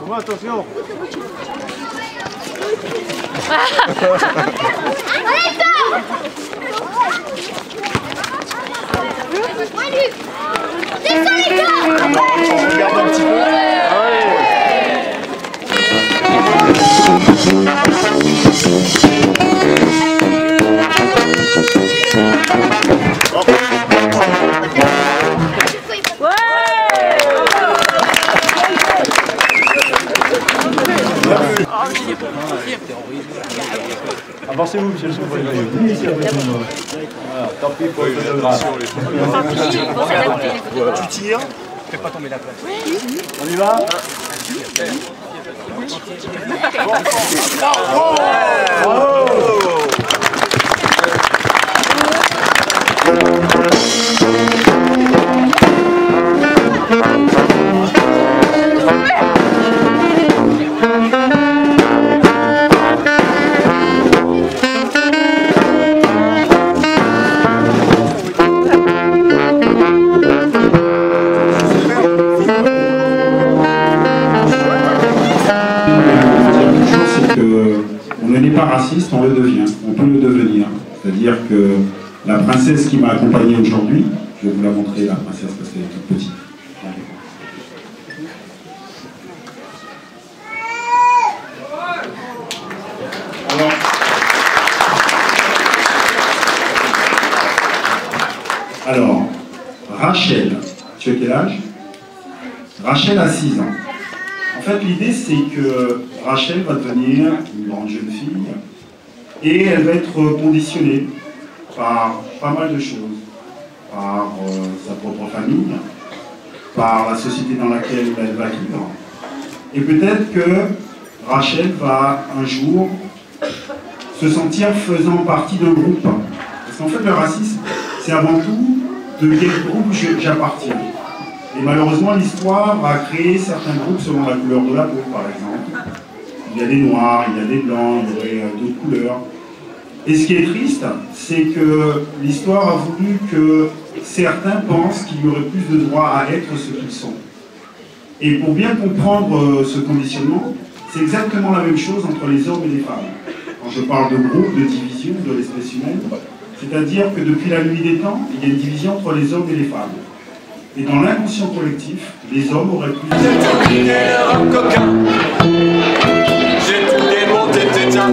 Thomas, attention. Descends les gars. On regarde un petit peu. Avancez-vous, monsieur le chauffeur. Voilà, tant pis pour les photographes. Tu tires, fais pas tomber la place. On y va? On n'est pas raciste, on le devient, on peut le devenir. C'est-à-dire que la princesse qui m'a accompagné aujourd'hui, je vais vous la montrer, la princesse, parce qu'elle est toute petite. Alors, Rachel, tu as quel âge? Rachel a 6 ans. En fait, l'idée, c'est que Rachel va devenir une grande jeune fille et elle va être conditionnée par pas mal de choses, par sa propre famille, par la société dans laquelle elle va vivre. Et peut-être que Rachel va un jour se sentir faisant partie d'un groupe. Parce qu'en fait, le racisme, c'est avant tout de quel groupe j'appartiens. Et malheureusement, l'histoire a créé certains groupes selon la couleur de la peau, par exemple. Il y a des noirs, il y a des blancs, il y aurait d'autres couleurs. Et ce qui est triste, c'est que l'histoire a voulu que certains pensent qu'il y aurait plus de droit à être ce qu'ils sont. Et pour bien comprendre ce conditionnement, c'est exactement la même chose entre les hommes et les femmes. Quand je parle de groupe, de division de l'espèce humaine, c'est-à-dire que depuis la nuit des temps, il y a une division entre les hommes et les femmes. Et dans l'inconscient collectif, les hommes auraient plus de... J'ai tout démonté, t'éteins.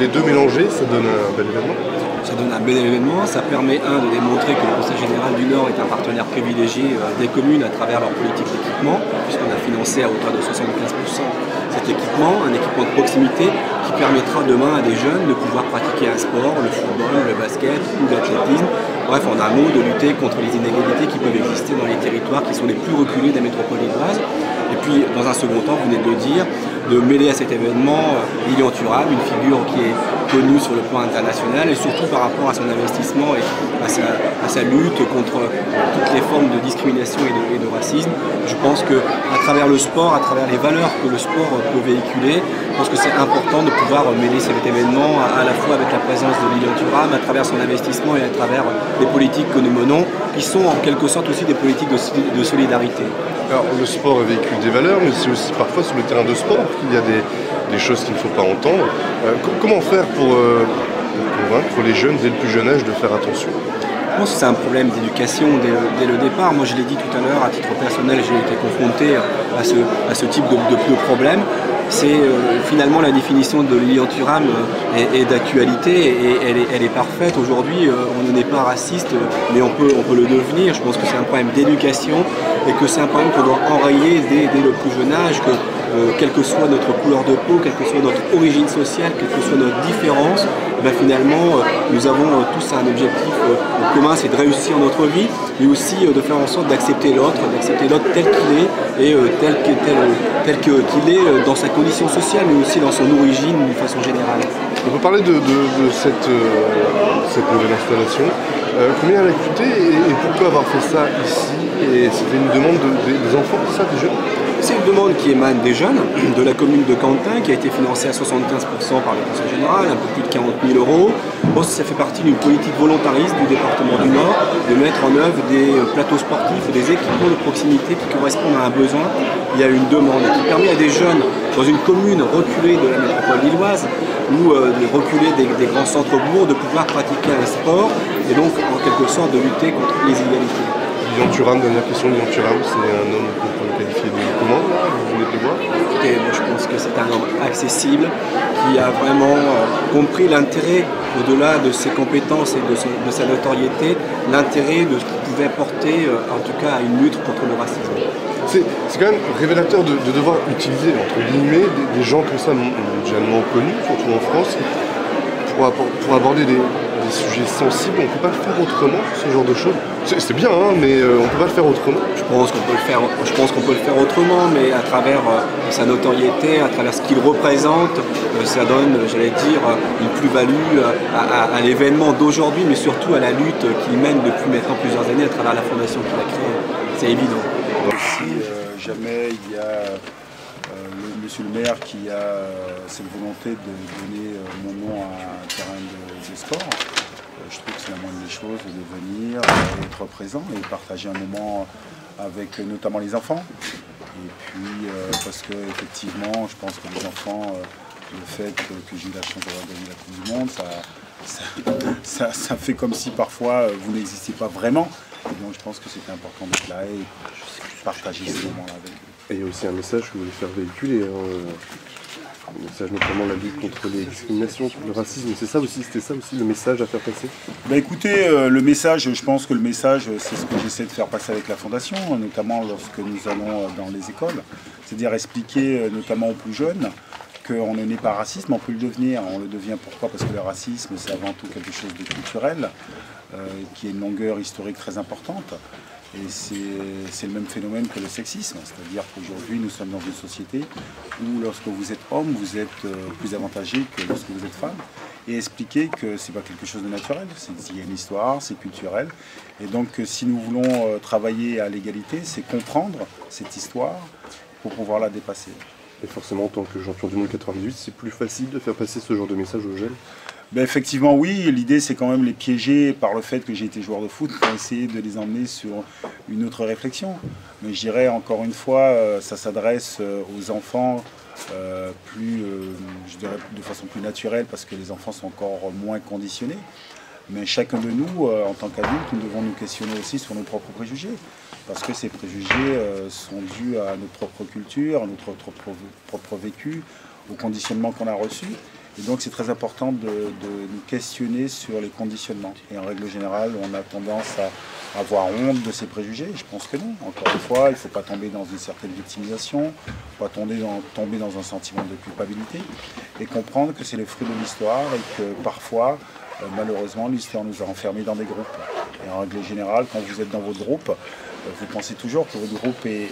les deux mélangés, ça donne un bel événement. Ça donne un bel événement, ça permet de démontrer que le Conseil général du Nord est un partenaire privilégié des communes à travers leur politique d'équipement, puisqu'on a financé à hauteur de 75% cet équipement, un équipement de proximité qui permettra demain à des jeunes de pouvoir pratiquer un sport, le football, le basket ou l'athlétisme. Bref, en un mot, de lutter contre les inégalités qui peuvent exister dans les territoires qui sont les plus reculés de la métropole lilloise. Et puis, dans un second temps, vous venez de le dire, de mêler à cet événement Lilian Thuram, une figure qui est connue sur le plan international et surtout par rapport à son investissement et à sa lutte contre toutes les formes de discrimination et de racisme. Je pense qu'à travers le sport, à travers les valeurs que le sport peut véhiculer, je pense que c'est important de pouvoir mêler cet événement à la fois avec la présence de Lilian Thuram, à travers son investissement et à travers les politiques que nous menons, qui sont en quelque sorte aussi des politiques de solidarité. Alors, le sport véhicule des valeurs, mais c'est aussi parfois sur le terrain de sport qu'il y a des choses qu'il ne faut pas entendre. Comment faire pour convaincre les jeunes dès le plus jeune âge de faire attention? Je pense que c'est un problème d'éducation dès le départ. Moi, je l'ai dit tout à l'heure, à titre personnel, j'ai été confronté à ce type de problème. C'est finalement la définition de Lilian Thuram est d'actualité et elle est parfaite. Aujourd'hui, on n'est pas raciste, mais on peut le devenir. Je pense que c'est un problème d'éducation et que c'est un problème qu'on doit enrayer dès le plus jeune âge, que quelle que soit notre couleur de peau, quelle que soit notre origine sociale, quelle que soit notre différence, finalement, nous avons tous un objectif commun, c'est de réussir notre vie, mais aussi de faire en sorte d'accepter l'autre tel qu'il est et tel qu'il est dans sa condition sociale, mais aussi dans son origine d'une façon générale. On peut parler de cette nouvelle installation. Combien elle a coûté et pourquoi avoir fait ça ici? Et c'était une demande des enfants, ça, des jeunes? C'est une demande qui émane des jeunes, de la commune de Cantin, qui a été financée à 75% par le Conseil général, un peu plus de 40 000 €. Bon, ça fait partie d'une politique volontariste du département du Nord, de mettre en œuvre des plateaux sportifs ou des équipements de proximité qui correspondent à un besoin. Il y a une demande qui permet à des jeunes, dans une commune reculée de la métropole lilloise, ou reculée des grands centres-bourgs, de pouvoir pratiquer un sport et donc en quelque sorte de lutter contre les inégalités. Lilian Thuram, dernière question, Lilian Thuram, c'est un homme qu'on peut qualifier de comment, vous venez de le voir? Et moi, je pense que c'est un homme accessible, qui a vraiment compris l'intérêt, au-delà de ses compétences et de sa notoriété, l'intérêt de ce qu'il pouvait apporter, en tout cas, à une lutte contre le racisme. C'est quand même révélateur de devoir utiliser, entre guillemets, des gens comme ça, mondialement connus, surtout en France, pour aborder des sujets sensibles. On ne peut pas le faire autrement, ce genre de choses. C'est bien, hein, mais on ne peut pas le faire autrement. Je pense qu'on peut le faire autrement, mais à travers sa notoriété, à travers ce qu'il représente, ça donne, j'allais dire, une plus-value à l'événement d'aujourd'hui, mais surtout à la lutte qu'il mène depuis maintenant plusieurs années à travers la fondation qu'il a créée. C'est évident. Si jamais il y a monsieur le maire qui a cette volonté de donner mon nom à un terrain de sport, je trouve que c'est la moindre des choses de venir, être présent et partager un moment avec notamment les enfants. Et puis parce que effectivement, je pense que les enfants, le fait que j'ai eu la chance d'avoir gagné la Coupe du Monde, ça fait comme si parfois vous n'existiez pas vraiment. Et donc je pense que c'était important d'être là et partager ce moment-là avec eux. Et il y a aussi un message que vous voulez faire véhiculer, un message notamment la lutte contre les discriminations, contre le racisme. C'était ça aussi le message à faire passer? Écoutez, le message, je pense que le message, c'est ce que j'essaie de faire passer avec la Fondation, notamment lorsque nous allons dans les écoles. C'est-à-dire expliquer notamment aux plus jeunes qu'on ne naît pas raciste, mais on peut le devenir. On le devient pourquoi? Parce que le racisme, c'est avant tout quelque chose de culturel, qui a une longueur historique très importante. Et c'est le même phénomène que le sexisme, c'est-à-dire qu'aujourd'hui nous sommes dans une société où lorsque vous êtes homme, vous êtes plus avantagé que lorsque vous êtes femme. Et expliquer que c'est pas quelque chose de naturel, il y a une histoire, c'est culturel. Et donc si nous voulons travailler à l'égalité, c'est comprendre cette histoire pour pouvoir la dépasser. Et forcément, en tant que champion du monde 98, c'est plus facile de faire passer ce genre de message aux jeunes? Effectivement, oui. L'idée, c'est quand même les piéger par le fait que j'ai été joueur de foot pour essayer de les emmener sur une autre réflexion. Mais je dirais, encore une fois, ça s'adresse aux enfants je dirais de façon plus naturelle parce que les enfants sont encore moins conditionnés. Mais chacun de nous, en tant qu'adultes, nous devons nous questionner aussi sur nos propres préjugés. Parce que ces préjugés sont dus à notre propre culture, à notre propre vécu, au conditionnement qu'on a reçu. Et donc c'est très important de nous questionner sur les conditionnements. Et en règle générale, on a tendance à avoir honte de ces préjugés. Je pense que non. Encore une fois, il ne faut pas tomber dans une certaine victimisation, il ne faut pas tomber dans un sentiment de culpabilité et comprendre que c'est le fruit de l'histoire et que parfois, malheureusement, l'histoire nous a enfermés dans des groupes. Et en règle générale, quand vous êtes dans votre groupe, vous pensez toujours que votre groupe est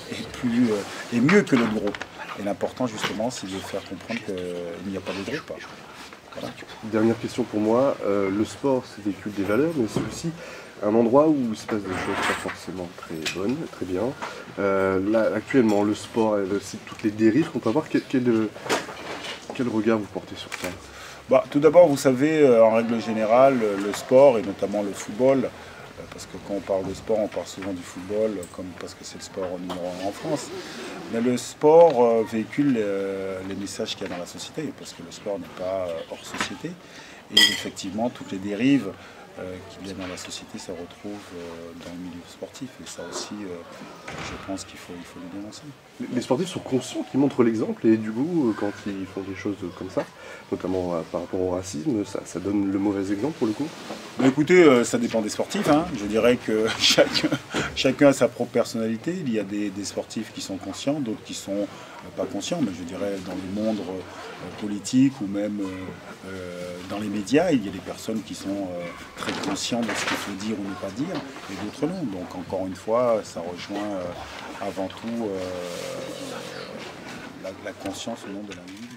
mieux que l'autre groupe. Et l'important, justement, c'est de faire comprendre qu'il n'y a pas de groupe. Voilà. Dernière question pour moi. Le sport, c'est véhicule des valeurs, mais c'est aussi un endroit où il se passe des choses pas forcément très bonnes, très bien. Là, actuellement, le sport, c'est toutes les dérives qu'on peut avoir. Quel regard vous portez sur ça? Bah, tout d'abord, vous savez, en règle générale, le sport, et notamment le football, parce que quand on parle de sport, on parle souvent du football, parce que c'est le sport numéro 1 en France. Mais le sport véhicule les messages qu'il y a dans la société, parce que le sport n'est pas hors société. Et effectivement, toutes les dérives qu'il y a dans la société se retrouvent dans le milieu sportif. Et ça aussi, je pense qu'il faut le dénoncer. Les sportifs sont conscients qu'ils montrent l'exemple et du coup, quand ils font des choses comme ça, notamment par rapport au racisme, ça donne le mauvais exemple pour le coup? Bah écoutez, ça dépend des sportifs. Hein. Je dirais que chacun a sa propre personnalité. Il y a des sportifs qui sont conscients, d'autres qui sont pas conscients. Mais je dirais dans le monde politique ou même dans les médias, il y a des personnes qui sont très conscientes de ce qu'il faut dire ou ne pas dire, et d'autres non. Donc encore une fois, ça rejoint avant tout la conscience au nom de la vie.